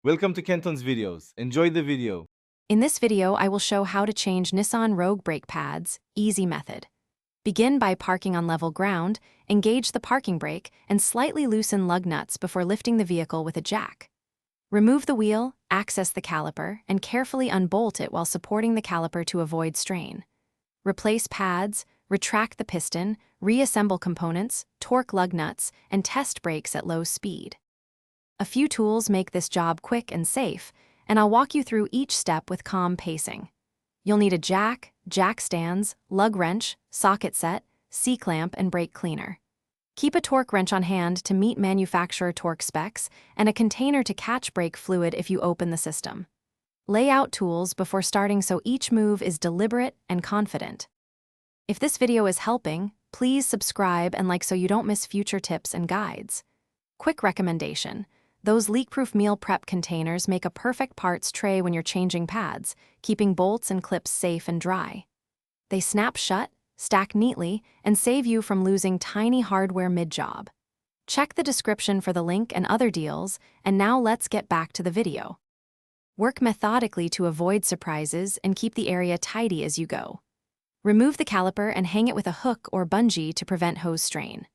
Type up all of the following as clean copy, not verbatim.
Welcome to Kenton's videos. Enjoy the video. In this video, I will show how to change Nissan Rogue brake pads, easy method. Begin by parking on level ground, engage the parking brake, and slightly loosen lug nuts before lifting the vehicle with a jack. Remove the wheel, access the caliper, and carefully unbolt it while supporting the caliper to avoid strain. Replace pads, retract the piston, reassemble components, torque lug nuts, and test brakes at low speed. A few tools make this job quick and safe, and I'll walk you through each step with calm pacing. You'll need a jack, jack stands, lug wrench, socket set, C-clamp, and brake cleaner. Keep a torque wrench on hand to meet manufacturer torque specs and a container to catch brake fluid if you open the system. Lay out tools before starting so each move is deliberate and confident. If this video is helping, please subscribe and like so you don't miss future tips and guides. Quick recommendation: those leak-proof meal prep containers make a perfect parts tray when you're changing pads, keeping bolts and clips safe and dry. They snap shut, stack neatly, and save you from losing tiny hardware mid-job. Check the description for the link and other deals, and now let's get back to the video. Work methodically to avoid surprises and keep the area tidy as you go. Remove the caliper and hang it with a hook or bungee to prevent hose strain.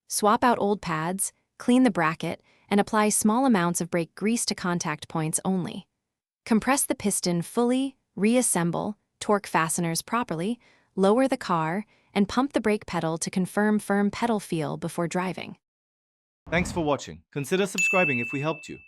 Swap out old pads, clean the bracket, and apply small amounts of brake grease to contact points only. Compress the piston fully, reassemble, torque fasteners properly, lower the car, and pump the brake pedal to confirm firm pedal feel before driving. Thanks for watching. Consider subscribing if we helped you.